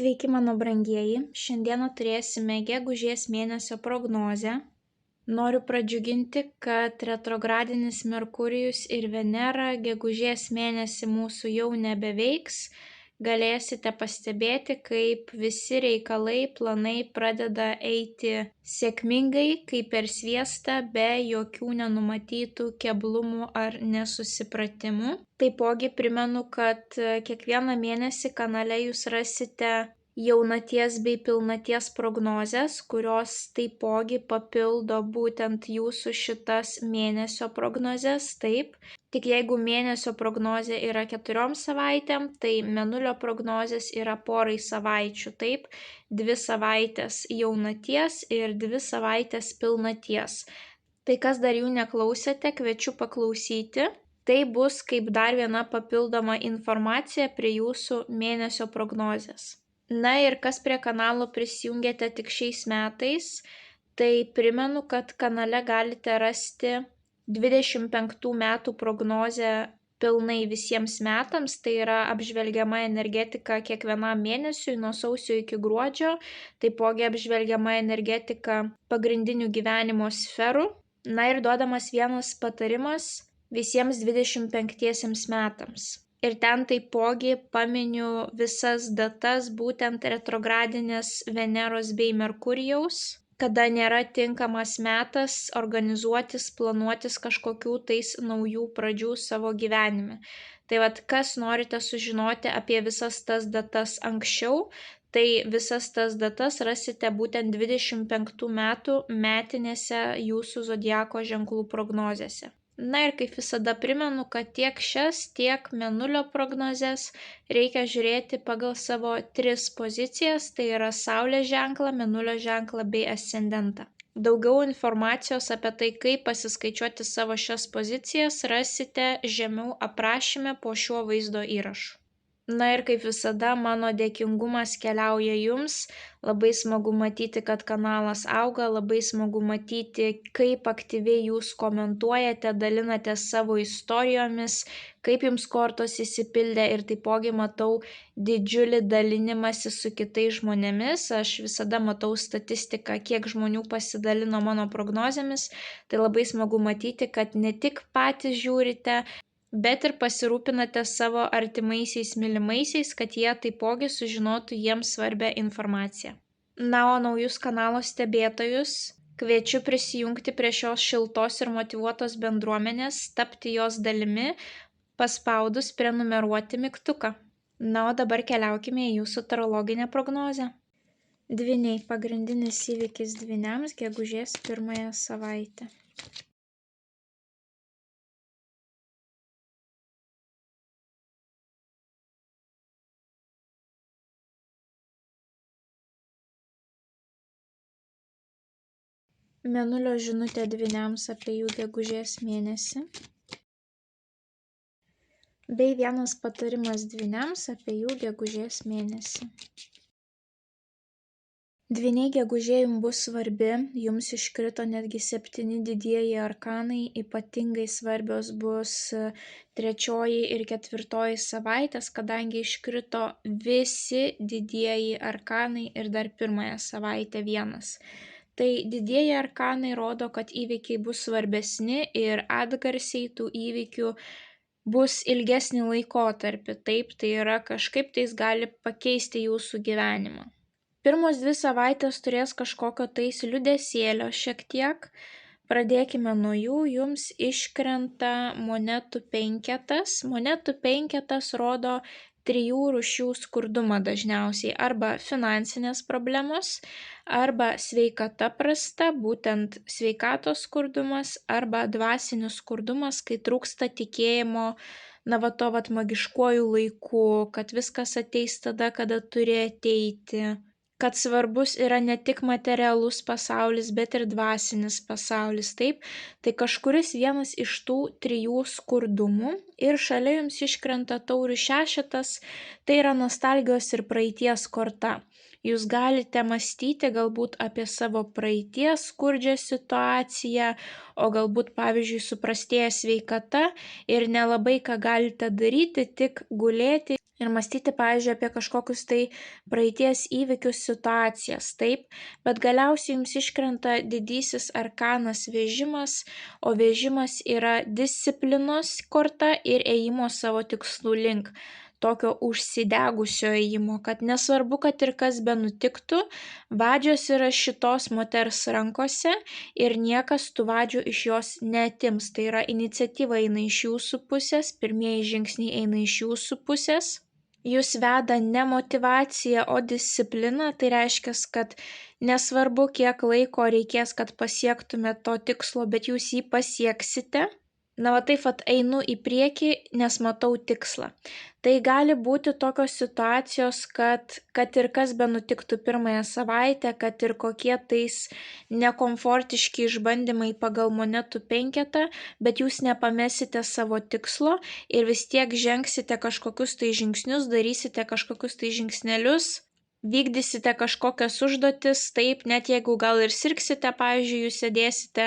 Sveiki, mano brangieji. Šiandieną turėsime gegužės mėnesio prognozę. Noriu pradžiuginti, kad retrogradinis Merkurijus ir Venera gegužės mėnesį mūsų jau nebeveiks. Galėsite pastebėti, kaip visi reikalai, planai pradeda eiti sėkmingai, kaip per sviestą, be jokių nenumatytų keblumų ar nesusipratimų. Taipogi primenu, kad kiekvieną mėnesį kanale jūs rasite jaunaties bei pilnaties prognozes, kurios taipogi papildo būtent jūsų šitas mėnesio prognozes. Taip, tik jeigu mėnesio prognozė yra 4 savaitėm, tai mėnulio prognozės yra porai savaičių. Taip, 2 savaitės jaunaties ir 2 savaitės pilnaties. Tai kas dar jų neklausėte, kviečiu paklausyti. Tai bus kaip dar viena papildoma informacija prie jūsų mėnesio prognozės. Na ir kas prie kanalo prisijungėte tik šiais metais, tai primenu, kad kanale galite rasti 25 metų prognozę pilnai visiems metams, tai yra apžvelgiama energetika kiekvienam mėnesiui nuo sausio iki gruodžio, taipogi apžvelgiama energetika pagrindinių gyvenimo sferų. Na ir duodamas vienas patarimas visiems 25 metams. Ir ten taipogi paminiu visas datas būtent retrogradinės Veneros bei Merkurijaus, kada nėra tinkamas metas organizuotis, planuotis kažkokių tais naujų pradžių savo gyvenime. Tai vat, kas norite sužinoti apie visas tas datas anksčiau, tai visas tas datas rasite būtent 25 metų metinėse jūsų zodiako ženklų prognozėse. Na ir kaip visada primenu, kad tiek šias, tiek mėnulio prognozes reikia žiūrėti pagal savo 3 pozicijas, tai yra Saulės ženklą, mėnulio ženklą bei ascendentą. Daugiau informacijos apie tai, kaip pasiskaičiuoti savo šias pozicijas, rasite žemiau aprašyme po šiuo vaizdo įrašu. Na ir kaip visada, mano dėkingumas keliauja jums. Labai smagu matyti, kad kanalas auga, labai smagu matyti, kaip aktyviai jūs komentuojate, dalinate savo istorijomis, kaip jums kortos įsipildė ir taipogi matau didžiulį dalinimąsi su kitais žmonėmis. Aš visada matau statistiką, kiek žmonių pasidalino mano prognozėmis. Tai labai smagu matyti, kad ne tik patys žiūrite, bet ir pasirūpinate savo artimaisiais mylimaisiais, kad jie taipogi sužinotų jiems svarbią informaciją. Na, o naujus kanalo stebėtojus kviečiu prisijungti prie šios šiltos ir motyvuotos bendruomenės, tapti jos dalimi, paspaudus prenumeruoti mygtuką. Na, o dabar keliaukime į jūsų tarologinę prognozę. Dvyniai – pagrindinis įvykis dvyniams gegužės 1 savaitę. Mėnulio žinutė dvyniams apie jų gegužės mėnesį. Bei vienas patarimas dvyniams apie jų gegužės mėnesį. Dvyniai gegužė jums bus svarbi, jums iškrito netgi 7 didieji arkanai, ypatingai svarbios bus 3 ir 4 savaitės, kadangi iškrito visi didieji arkanai ir dar 1 savaitę vienas. Tai didieji arkanai rodo, kad įvykiai bus svarbesni ir atgarsiai tų įvykių bus ilgesnį laikotarpį. Taip, tai yra kažkaip tais gali pakeisti jūsų gyvenimą. Pirmos 2 savaitės turės kažkokio tais liūdesėlio šiek tiek. Pradėkime nuo jų. Jums iškrenta monetų 5. Monetų 5 rodo 3 rūšių skurdumą dažniausiai. Arba finansinės problemos, arba sveikata prasta, būtent sveikatos skurdumas, arba dvasinis skurdumas, kai trūksta tikėjimo, magiškuoju laiku, kad viskas ateis tada, kada turi ateiti, kad svarbus yra ne tik materialus pasaulis, bet ir dvasinis pasaulis. Taip, tai kažkuris vienas iš tų 3 skurdumų. Ir šalia jums iškrenta taurių 6, tai yra nostalgijos ir praeities korta. Jūs galite mąstyti galbūt apie savo praeities skurdžią situaciją, o galbūt, pavyzdžiui, suprastėja sveikata ir nelabai ką galite daryti, tik gulėti ir mąstyti, pavyzdžiui, apie kažkokius tai praeities įvykius, situacijas, taip, bet galiausiai jums iškrenta didysis arkanas Vėžimas, o Vėžimas yra disciplinos korta ir ėjimo savo tikslų link. Tokio užsidegusio ėjimo, kad nesvarbu, kad ir kas benutiktų, vadžios yra šitos moters rankose ir niekas tų vadžių iš jos neatims. Tai yra iniciatyva eina iš jūsų pusės, pirmieji žingsniai eina iš jūsų pusės. Jūs veda ne motyvacija, o disciplina, tai reiškia, kad nesvarbu, kiek laiko reikės, kad pasiektumėte to tikslo, bet jūs jį pasieksite. Na, va taip pat einu į priekį, nes matau tikslą. Tai gali būti tokios situacijos, kad ir kas benutiktų pirmąją savaitę, kad ir kokie tais nekomfortiški išbandymai pagal monetų penketą, bet jūs nepamesite savo tikslo ir vis tiek žengsite kažkokius tai žingsnius, darysite kažkokius tai žingsnelius, vykdysite kažkokias užduotis, taip, net jeigu gal ir sirgsite, pavyzdžiui, jūs sėdėsite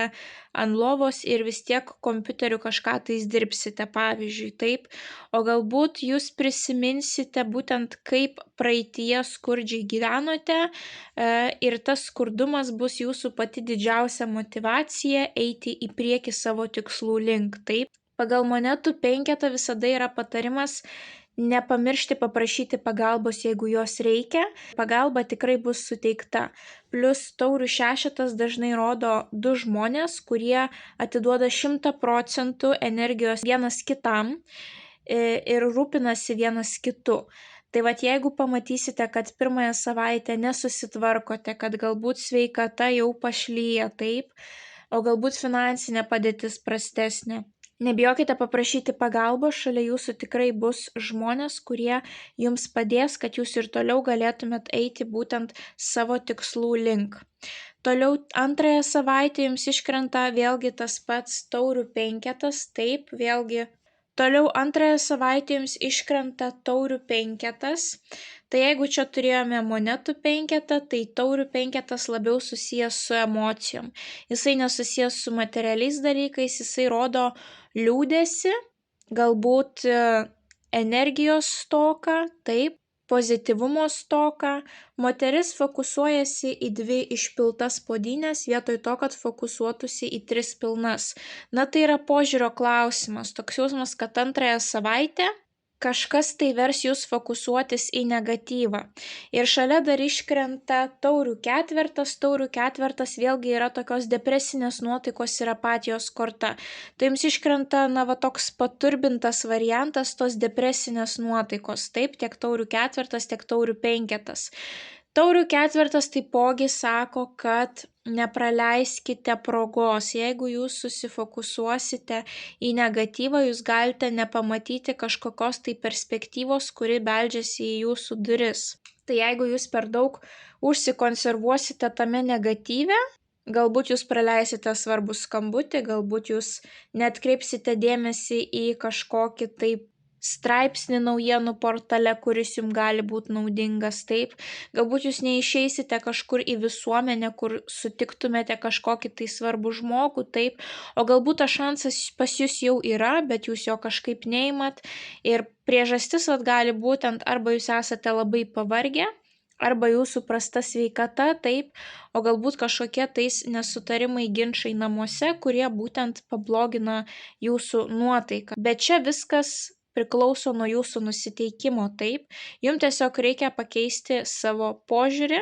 ant lovos ir vis tiek kompiuteriu kažką tais dirbsite, pavyzdžiui, taip, o galbūt jūs prisiminsite būtent kaip praeitie skurdžiai gyvenote ir tas skurdumas bus jūsų pati didžiausia motyvacija eiti į priekį savo tikslų link, taip. Pagal monetų penketą visada yra patarimas nepamiršti paprašyti pagalbos, jeigu jos reikia, pagalba tikrai bus suteikta. Plius taurių šešetas dažnai rodo du žmonės, kurie atiduoda 100% energijos vienas kitam ir rūpinasi vienas kitu. Tai vat jeigu pamatysite, kad pirmąją savaitę nesusitvarkote, kad galbūt sveikata jau pašlyja, taip, o galbūt finansinė padėtis prastesnė, nebijokite paprašyti pagalbos, šalia jūsų tikrai bus žmonės, kurie jums padės, kad jūs ir toliau galėtumėt eiti būtent savo tikslų link. Toliau antrąją savaitę jums iškrenta vėlgi tas pats taurių penketas, taip, vėlgi. Toliau antrąją savaitę jums iškrenta taurių penketas. Tai jeigu čia turėjome monetų penketą, tai taurių penketas labiau susijęs su emocijom. Jisai nesusijęs su materialiais dalykais, jisai rodo liūdėsi, galbūt energijos stoką, taip, pozityvumo stoką. Moteris fokusuojasi į 2 išpiltas puodynės vietoj to, kad fokusuotųsi į 3 pilnas. Na, tai yra požiūrio klausimas, toks jausmas, kad antrąją savaitę kažkas tai vers jūs fokusuotis į negatyvą. Ir šalia dar iškrenta taurių ketvertas. Taurių ketvertas vėlgi yra tokios depresinės nuotaikos ir apatijos korta. Tai jums iškrenta, na, va, toks paturbintas variantas tos depresinės nuotaikos. Taip, tiek taurių ketvertas, tiek taurių penketas. Taurių ketvertas taipogi sako, kad nepraleiskite progos. Jeigu jūs susifokusuosite į negatyvą, jūs galite nepamatyti kažkokios tai perspektyvos, kuri beldžiasi į jūsų duris. Tai jeigu jūs per daug užsikonservuosite tame negatyve, galbūt jūs praleisite svarbų skambutį, galbūt jūs neatkreipsite dėmesį į kažkokį taip straipsnį naujienų portale, kuris jums gali būti naudingas, taip. Galbūt jūs neišeisite kažkur į visuomenę, kur sutiktumėte kažkokį tai svarbų žmogų, taip. O galbūt tas šansas pas jūs jau yra, bet jūs jo kažkaip neimat. Ir priežastis gali būtent arba jūs esate labai pavargę, arba jūsų prasta sveikata, taip, o galbūt kažkokie tais nesutarimai, ginčai namuose, kurie būtent pablogina jūsų nuotaiką. Bet čia viskas priklauso nuo jūsų nusiteikimo, taip. Jums tiesiog reikia pakeisti savo požiūrį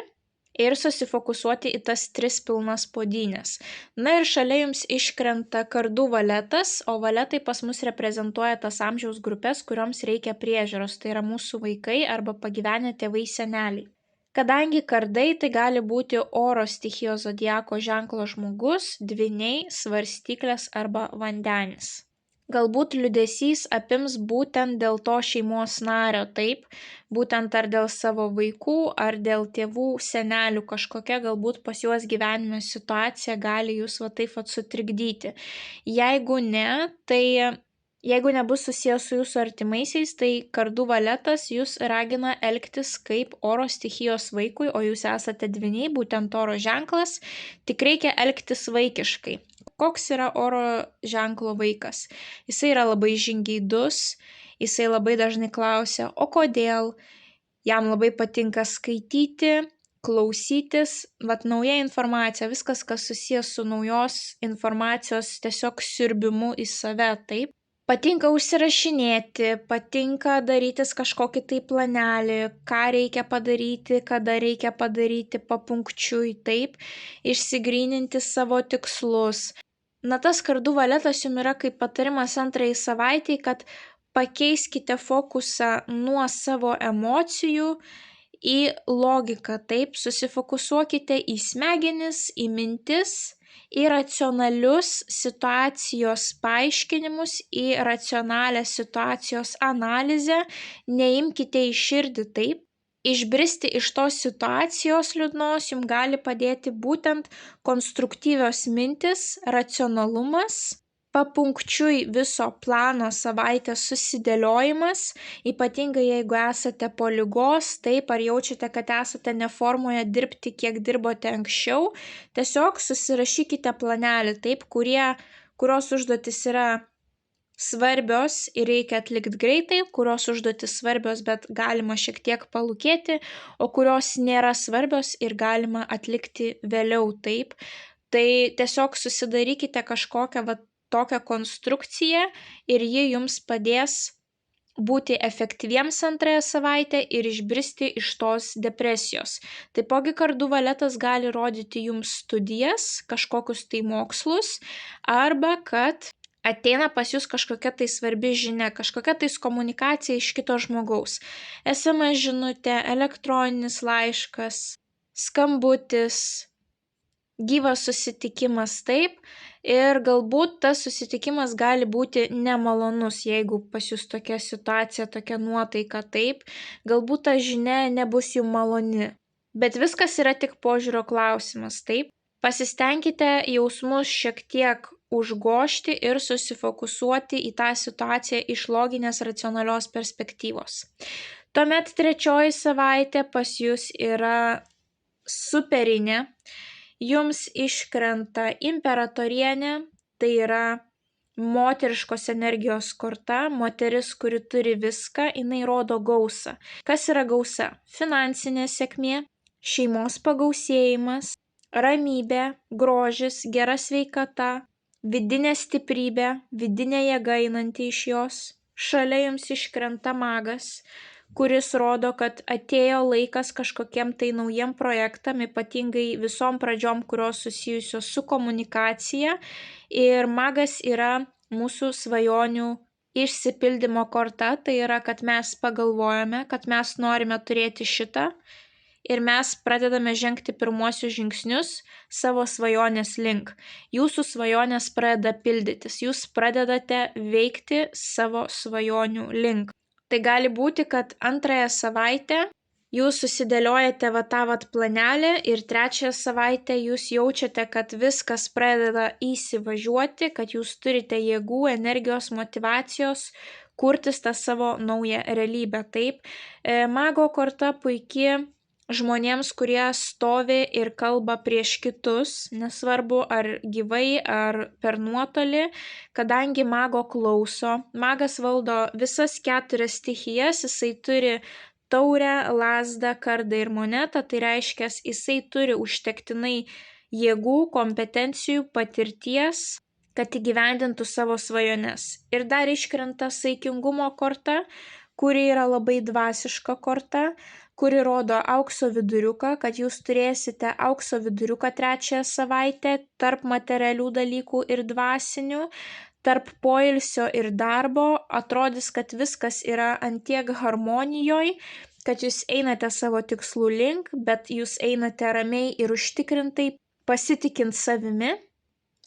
ir susifokusuoti į tas 3 pilnas puodynės. Na ir šalia jums iškrenta kardų valetas, o valetai pas mus reprezentuoja tas amžiaus grupės, kurioms reikia priežiūros. Tai yra mūsų vaikai arba pagyvenę tėvai seneliai. Kadangi kardai tai gali būti oro stichijos zodiako ženklo žmogus, dvyniai, svarstyklės arba vandenis. Galbūt liūdesys apims būtent dėl to šeimos nario, taip, būtent ar dėl savo vaikų, ar dėl tėvų, senelių, kažkokia galbūt pas juos gyvenime situacija gali jūs va taip sutrikdyti. Jeigu ne, tai jeigu nebus susijęs su jūsų artimaisiais, tai kardų valetas jūs ragina elgtis kaip oro stichijos vaikui, o jūs esate dvyniai, būtent oro ženklas, tik reikia elgtis vaikiškai. Koks yra oro ženklo vaikas? Jisai yra labai žingeidus Jisai labai dažnai klausia, o kodėl? Jam labai patinka skaityti, klausytis, nauja informacija, viskas, kas susijęs su naujos informacijos tiesiog siurbimu į save, taip. Patinka užsirašinėti, patinka darytis kažkokį tai planelį, ką reikia padaryti, kada reikia padaryti papunkčiui, taip, išsigryninti savo tikslus. Tas kardų valetas jums yra kaip patarimas antrajai savaitei, kad pakeiskite fokusą nuo savo emocijų į logiką, taip, susifokusuokite į smegenis, į mintis, į racionalius situacijos paaiškinimus, į racionalią situacijos analizę, neimkite į širdį, taip. Išbristi iš tos situacijos liūdnos jums gali padėti būtent konstruktyvios mintis, racionalumas, papunkčiui viso plano savaitės susidėliojimas, ypatingai jeigu esate po ligos, taip, ar jaučiate, kad esate neformoje dirbti, kiek dirbote anksčiau, tiesiog susirašykite planelį, taip, kurios užduotis yra svarbios ir reikia atlikti greitai, kurios užduotis svarbios, bet galima šiek tiek palūkėti, o kurios nėra svarbios ir galima atlikti vėliau, taip. Tai tiesiog susidarykite kažkokią tokią konstrukciją ir ji jums padės būti efektyviems antrąją savaitę ir išbristi iš tos depresijos. Taipogi kardų valetas gali rodyti jums studijas, kažkokius tai mokslus, arba kad ateina pas jūs kažkokia tai svarbi žinia, kažkokia tais komunikacija iš kito žmogaus. SMS žinutė, elektroninis laiškas, skambutis, gyvas susitikimas, taip, ir galbūt tas susitikimas gali būti nemalonus, jeigu pas jūs tokia situacija, tokia nuotaika, taip, galbūt ta žinia nebus jums maloni, bet viskas yra tik požiūrio klausimas, taip. Pasistengkite jausmus šiek tiek užgožti ir susifokusuoti į tą situaciją iš loginės racionalios perspektyvos. Tuomet trečioji savaitė pas jūs yra superinė. Jums iškrenta imperatorienė, tai yra moteriškos energijos korta, moteris, kuri turi viską, jinai rodo gausą. Kas yra gausa? Finansinė sėkmė, šeimos pagausėjimas, ramybė, grožis, gera sveikata, vidinė stiprybė, vidinė jėga einanti iš jos. Šalia jums iškrenta magas, kuris rodo, kad atėjo laikas kažkokiem tai naujiem projektam, ypatingai visom pradžiom, kurios susijusios su komunikacija. Ir magas yra mūsų svajonių išsipildymo korta, tai yra, kad mes pagalvojame, kad mes norime turėti šitą ir mes pradedame žengti pirmuosius žingsnius savo svajonės link. Jūsų svajonės pradeda pildytis, jūs pradedate veikti savo svajonių link. Tai gali būti, kad antrąją savaitę jūs susidėliojate tą planelį ir trečiąją savaitę jūs jaučiate, kad viskas pradeda įsivažiuoti, kad jūs turite jėgų, energijos, motyvacijos kurtis tą savo naują realybę. Taip, mago korta puikiai žmonėms, kurie stovi ir kalba prieš kitus, nesvarbu ar gyvai, ar per nuotolį, kadangi mago klauso. Magas valdo visas 4 stichijas, jisai turi taurę, lazdą, kardą ir monetą, tai reiškia, jisai turi užtektinai jėgų, kompetencijų, patirties, kad įgyvendintų savo svajones. Ir dar iškrenta saikingumo korta, kuri yra labai dvasiška korta, kuri rodo aukso viduriuką, kad jūs turėsite aukso viduriuką trečiąją savaitę tarp materialių dalykų ir dvasinių, tarp poilsio ir darbo. Atrodys, kad viskas yra antiek harmonijoj, kad jūs einate savo tikslų link, bet jūs einate ramiai ir užtikrintai, pasitikint savimi.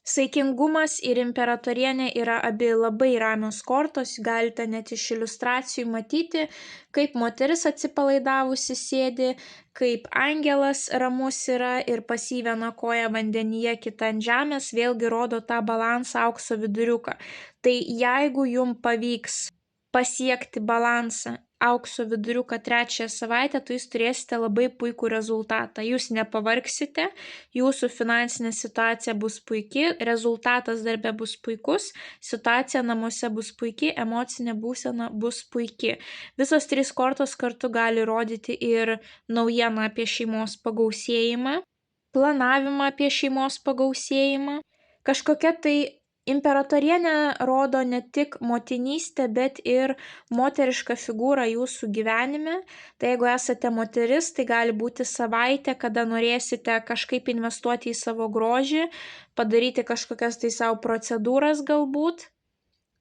Saikingumas ir imperatorienė yra abi labai ramios kortos, galite net iš iliustracijų matyti, kaip moteris atsipalaidavusi sėdi, kaip angelas ramus yra ir pas jį viena koja vandenyje, kita ant žemės, vėlgi rodo tą balansą, aukso viduriuką. Tai jeigu jums pavyks pasiekti balansą aukso viduriuką 3 savaitę, tai jūs turėsite labai puikų rezultatą. Jūs nepavargsite, jūsų finansinė situacija bus puikiai, rezultatas darbe bus puikus, situacija namuose bus puikiai, emocinė būsena bus puikiai. Visos 3 kortos kartu gali rodyti ir naujieną apie šeimos pagausėjimą, planavimą apie šeimos pagausėjimą. Kažkokia tai imperatorienė rodo ne tik motinystę, bet ir moterišką figūrą jūsų gyvenime. Tai jeigu esate moteris, tai gali būti savaitė, kada norėsite kažkaip investuoti į savo grožį, padaryti kažkokias tai savo procedūras galbūt.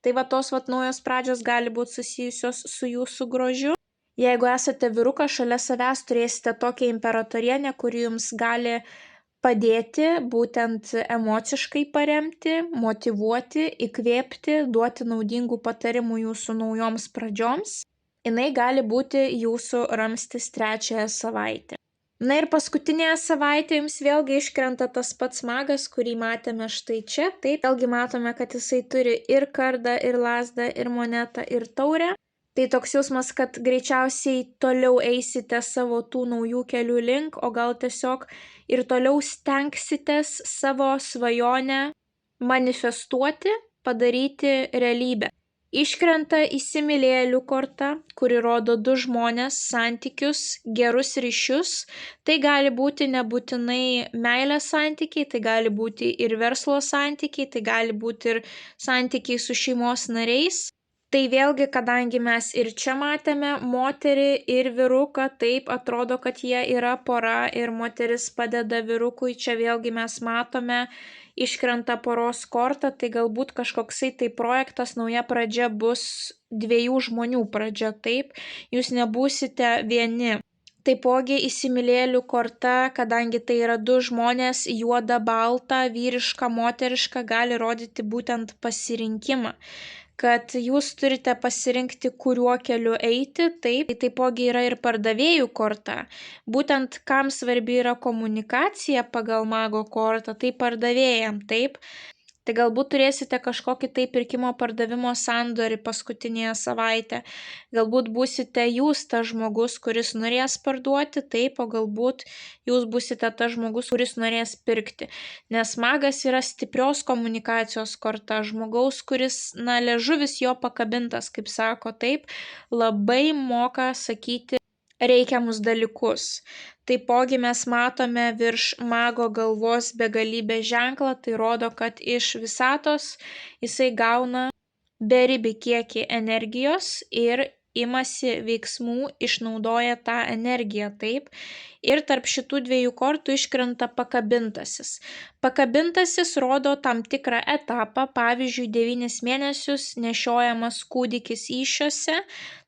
Tai va tos naujos pradžios gali būti susijusios su jūsų grožiu. Jeigu esate vyrukas, šalia savęs turėsite tokią imperatorienę, kuri jums gali padėti, būtent emociškai paremti, motyvuoti, įkvėpti, duoti naudingų patarimų jūsų naujoms pradžioms. Jinai gali būti jūsų ramstis 3 savaitę. Na ir paskutinėje savaitėje jums vėlgi iškrenta tas pats magas, kurį matėme štai čia. Taip, vėlgi matome, kad jisai turi ir kardą, ir lazdą, ir monetą, ir taurę. Tai toks jausmas, kad greičiausiai toliau eisite savo tų naujų kelių link, o gal tiesiog ir toliau stengsitės savo svajonę manifestuoti, padaryti realybę. Iškrenta įsimylėjėlių korta, kuri rodo 2 žmonės, santykius, gerus ryšius. Tai gali būti nebūtinai meilės santykiai, tai gali būti ir verslo santykiai, tai gali būti ir santykiai su šeimos nariais. Tai vėlgi, kadangi mes ir čia matėme moterį ir vyruką, taip atrodo, kad jie yra pora ir moteris padeda vyrukui, čia vėlgi mes matome iškrenta poros korta, tai galbūt kažkoksai tai projektas, nauja pradžia bus 2 žmonių pradžia, taip, jūs nebūsite vieni. Taipogi įsimylėjėlių korta, kadangi tai yra 2 žmonės, juoda, balta, vyriška, moteriška, gali rodyti būtent pasirinkimą, kad jūs turite pasirinkti, kuriuo keliu eiti. Taip, tai taipogi yra ir pardavėjų korta. Būtent kam svarbi yra komunikacija pagal mago kortą, tai pardavėjam, taip. Tai galbūt turėsite kažkokį tai pirkimo pardavimo sandorį paskutinėje savaitę. Galbūt būsite jūs tas žmogus, kuris norės parduoti, taip, o galbūt jūs būsite tas žmogus, kuris norės pirkti. Nes magas yra stiprios komunikacijos korta, žmogaus, kuris, liežuvis jo pakabintas, kaip sako, taip, labai moka sakyti reikiamus dalykus. Taipogi mes matome virš mago galvos begalybę ženklą, tai rodo, kad iš visatos jisai gauna beribį kiekį energijos ir imasi veiksmų, išnaudoja tą energiją, taip. Ir tarp šitų 2 kortų iškrenta pakabintasis. Pakabintasis rodo tam tikrą etapą, pavyzdžiui, 9 mėnesius nešiojamas kūdikis įsčiose.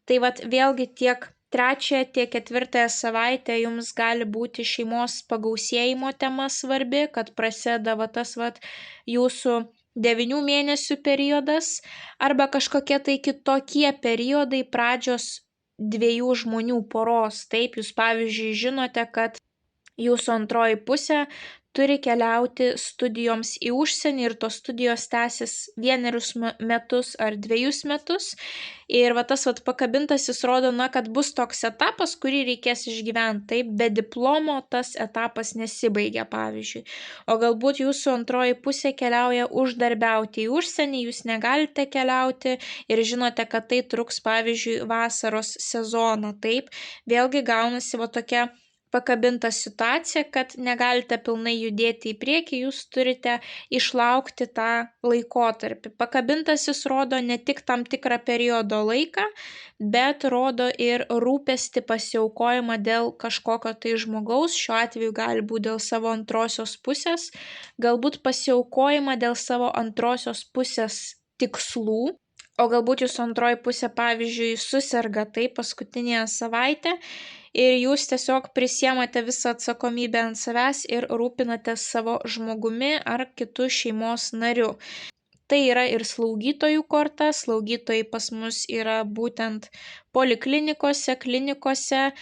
Tai vėlgi tiek 3, tiek 4 savaitę jums gali būti šeimos pagausėjimo tema svarbi, kad prasideda tas jūsų 9 mėnesių periodas arba kažkokie tai kitokie periodai pradžios 2 žmonių poros. Taip, jūs pavyzdžiui žinote, kad jūsų antroji pusė turi keliauti studijoms į užsienį ir tos studijos tęsis 1 metus ar 2 metus. Ir tas pakabintasis rodo, kad bus toks etapas, kurį reikės išgyventi. Taip, be diplomo tas etapas nesibaigia, pavyzdžiui. O galbūt jūsų antroji pusė keliauja uždarbiauti į užsienį, jūs negalite keliauti ir žinote, kad tai truks, pavyzdžiui, vasaros sezoną. Taip, vėlgi gaunasi tokia pakabinta situacija, kad negalite pilnai judėti į priekį, jūs turite išlaukti tą laikotarpį. Pakabintasis rodo ne tik tam tikrą periodo laiką, bet rodo ir rūpestį, pasiaukojimą dėl kažkokio tai žmogaus, šiuo atveju gali būti dėl savo antrosios pusės, galbūt pasiaukojimą dėl savo antrosios pusės tikslų. O galbūt jūsų antroji pusė, pavyzdžiui, suserga paskutinėje savaitę ir jūs tiesiog prisiemate visą atsakomybę ant savęs ir rūpinatės savo žmogumi ar kitų šeimos nariu. Tai yra ir slaugytojų korta, slaugytojai pas mus yra būtent poliklinikose, klinikose,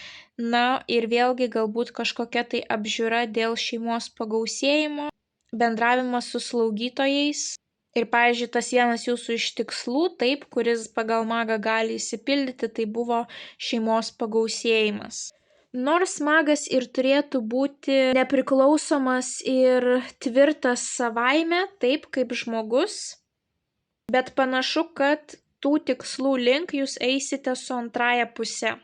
ir vėlgi galbūt kažkokia tai apžiūra dėl šeimos pagausėjimo, bendravimas su slaugytojais. Ir, pavyzdžiui, tas vienas jūsų iš tikslų, taip, kuris pagal magą gali įsipildyti, tai buvo šeimos pagausėjimas. Nors magas ir turėtų būti nepriklausomas ir tvirtas savaime, taip kaip žmogus, bet panašu, kad tų tikslų link jūs eisite su antraja puse.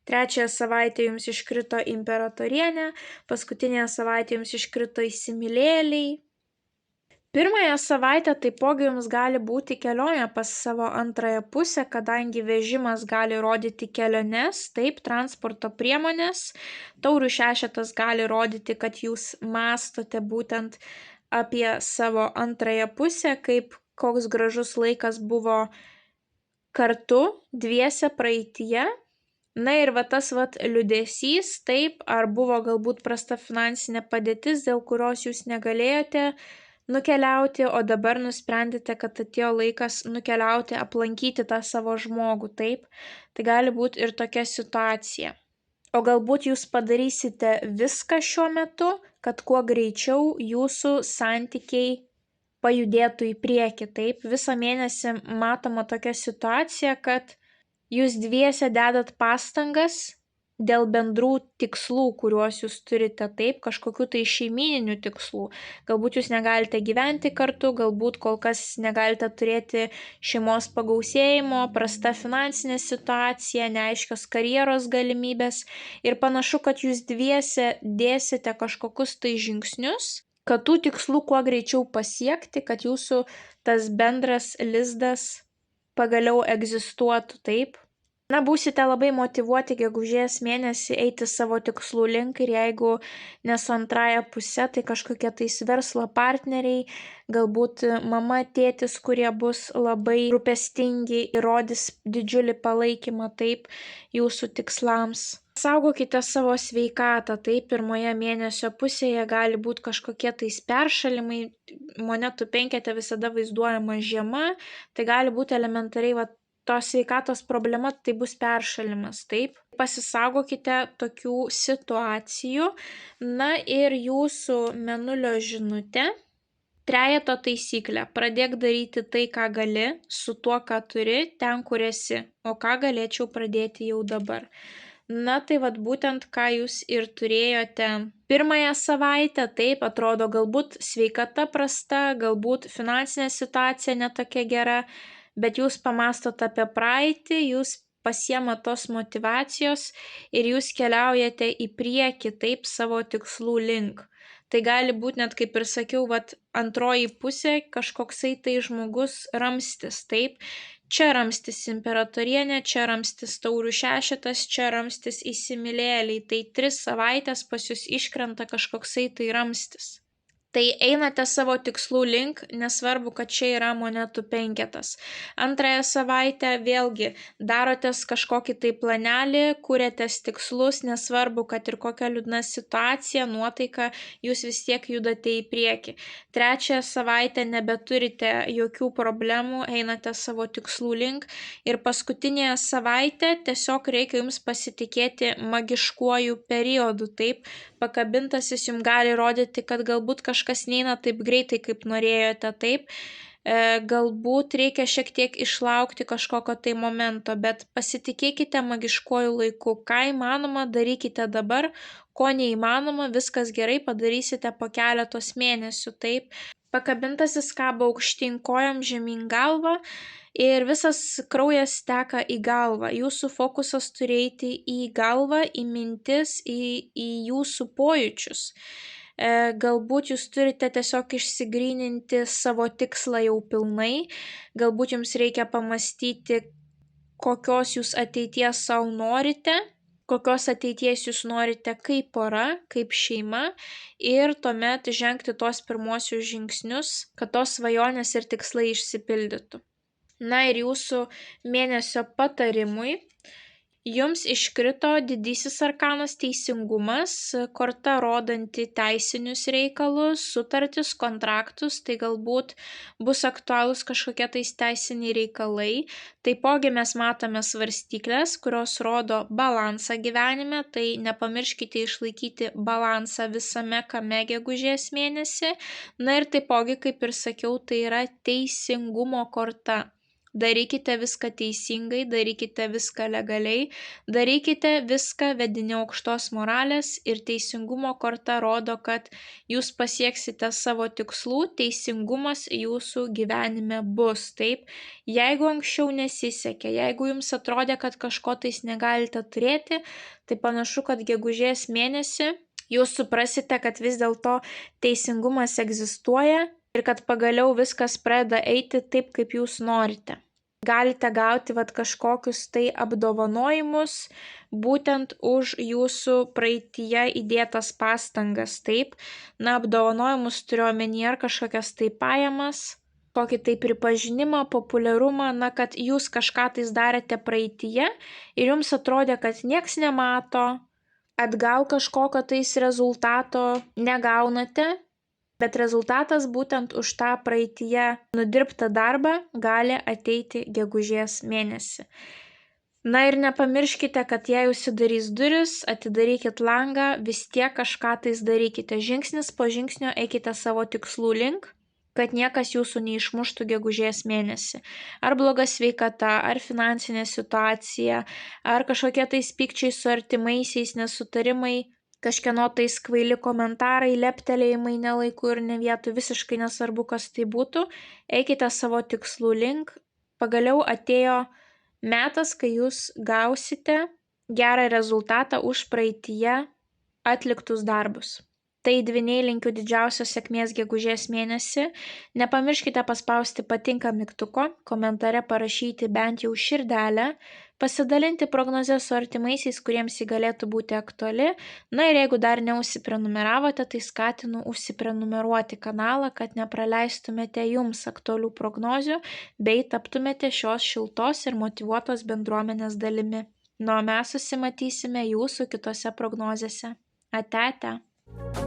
Trečiąją savaitę jums iškrito imperatorienė, paskutinėje savaitę jums iškrito įsimylėliai. Pirmąją savaitę taipogi jums gali būti kelionė pas savo antrąją pusę, kadangi vežimas gali rodyti keliones, taip, transporto priemonės. Taurių šešetas gali rodyti, kad jūs mąstote būtent apie savo antrąją pusę, kaip koks gražus laikas buvo kartu, dviese praeityje. Na ir tas liūdesys, taip, ar buvo galbūt prasta finansinė padėtis, dėl kurios jūs negalėjote nukeliauti, o dabar nusprendėte, kad atėjo laikas nukeliauti, aplankyti tą savo žmogų, taip, tai gali būti ir tokia situacija. O galbūt jūs padarysite viską šiuo metu, kad kuo greičiau jūsų santykiai pajudėtų į priekį, taip, visą mėnesį matoma tokia situacija, kad jūs dviese dedat pastangas dėl bendrų tikslų, kuriuos jūs turite, taip, kažkokių tai šeimyninių tikslų. Galbūt jūs negalite gyventi kartu, galbūt kol kas negalite turėti šeimos pagausėjimo, prasta finansinė situacija, neaiškios karjeros galimybės ir panašu, kad jūs dviese dėsite kažkokius tai žingsnius, kad tų tikslų kuo greičiau pasiekti, kad jūsų tas bendras lizdas pagaliau egzistuotų, taip. Na, būsite labai motyvuoti gegužės mėnesį eiti savo tikslų link ir jeigu ne su antraja puse, tai kažkokie tais verslo partneriai, galbūt mama, tėtis, kurie bus labai rūpestingi ir rodys didžiulį palaikymą, taip, jūsų tikslams. Saugokite savo sveikatą, taip, pirmoje mėnesio pusėje gali būti kažkokie tais peršalimai, monetų penkete visada vaizduojama žiema, tai gali būti elementariai tos sveikatos problema, tai bus peršalimas, taip. Pasisaugokite tokių situacijų. Na ir jūsų mėnulio žinutė. Trejeto taisyklė. Pradėk daryti tai, ką gali, su tuo, ką turi, ten, kur esi. O ką galėčiau pradėti jau dabar. Na tai būtent ką jūs ir turėjote pirmąją savaitę, taip, atrodo galbūt sveikata prasta, galbūt finansinė situacija netokia gera, bet jūs pamastot apie praeitį, jūs pasiemat tos motyvacijos ir jūs keliaujate į priekį, taip, savo tikslų link. Tai gali būti net, kaip ir sakiau, antroji pusė kažkoksai tai žmogus ramstis, taip. Čia ramstis imperatorienė, čia ramstis taurių šešetas, čia ramstis įsimylėliai. Tai 3 savaitės pas jūs iškrenta kažkoksai tai ramstis. Tai einate savo tikslų link, nesvarbu, kad čia yra monetų penketas. Antrąją savaitę vėlgi darotės kažkokį tai planelį, kuriatės tikslus, nesvarbu, kad ir kokia liūdna situacija, nuotaika, jūs vis tiek judate į priekį. Trečiąją savaitę nebeturite jokių problemų, einate savo tikslų link ir paskutinėje savaitę tiesiog reikia jums pasitikėti magiškuoju periodu, taip, pakabintasis jums gali rodyti, kad galbūt kažkas neina taip greitai, kaip norėjote, taip. Galbūt reikia šiek tiek išlaukti kažkokio tai momento, bet pasitikėkite magiškuoju laiku. Ką įmanoma, darykite dabar, ko neįmanoma, viskas gerai, padarysite po keletos mėnesių, taip. Pakabintasis kabo aukštyn kojom, žemyn galva ir visas kraujas teka į galvą. Jūsų fokusas turi eiti į galvą, į mintis, į jūsų pojūčius. Galbūt jūs turite tiesiog išsigryninti savo tikslą jau pilnai, galbūt jums reikia pamastyti, kokios jūs ateities savo norite, kokios ateities jūs norite kaip pora, kaip šeima ir tuomet žengti tuos pirmuosius žingsnius, kad tos svajonės ir tikslai išsipildytų. Na ir jūsų mėnesio patarimui. Jums iškrito didysis arkanas teisingumas, korta rodanti teisinius reikalus, sutartis, kontraktus, tai galbūt bus aktualūs kažkokie tais teisiniai reikalai. Taipogi mes matome svarstyklės, kurios rodo balansą gyvenime, tai nepamirškite išlaikyti balansą visame kame gegužės mėnesį. Na ir taipogi, kaip ir sakiau, tai yra teisingumo korta. Darykite viską teisingai, darykite viską legaliai, darykite viską vedini aukštos moralės ir teisingumo korta rodo, kad jūs pasieksite savo tikslų, teisingumas jūsų gyvenime bus. Taip, jeigu anksčiau nesisekė, jeigu jums atrodė, kad kažko tais negalite turėti, tai panašu, kad gegužės mėnesį jūs suprasite, kad vis dėlto teisingumas egzistuoja ir kad pagaliau viskas pradeda eiti taip, kaip jūs norite. Galite gauti kažkokius tai apdovanojimus būtent už jūsų praeityje įdėtas pastangas, taip. Na, apdovanojimus turiu omenyje ar kažkokias tai pajamas, kokį tai pripažinimą, populiarumą, na, kad jūs kažką tais darėte praeityje ir jums atrodė, kad nieks nemato, atgal kažkokio tais rezultato negaunate, bet rezultatas būtent už tą praeityje nudirbtą darbą gali ateiti gegužės mėnesį. Na ir nepamirškite, kad jei užsidarys duris, atidarykit langą, vis tiek kažką tais darykite. Žingsnis po žingsnio eikite savo tikslų link, kad niekas jūsų neišmuštų gegužės mėnesį. Ar bloga sveikata, ar finansinė situacija, ar kažkokie tais pykčiai su artimaisiais, nesutarimai, kažkieno tais kvaili komentarai, leptelėjimai nelaiku ir ne vietoj, visiškai nesvarbu, kas tai būtų, eikite savo tikslų link. Pagaliau atėjo metas, kai jūs gausite gerą rezultatą už praeityje atliktus darbus. Tai dvyniai linkiu didžiausios sėkmės gegužės mėnesį. Nepamirškite paspausti patinka mygtuko, komentare parašyti bent jau širdelę, pasidalinti prognozę su artimaisiais, kuriems ji galėtų būti aktuali. Na ir jeigu dar neužsiprenumeravote, tai skatinu užsiprenumeruoti kanalą, kad nepraleistumėte jums aktualių prognozių bei taptumėte šios šiltos ir motyvuotos bendruomenės dalimi. Nu, o mes susimatysime jūsų kitose prognozėse. Ate, ate.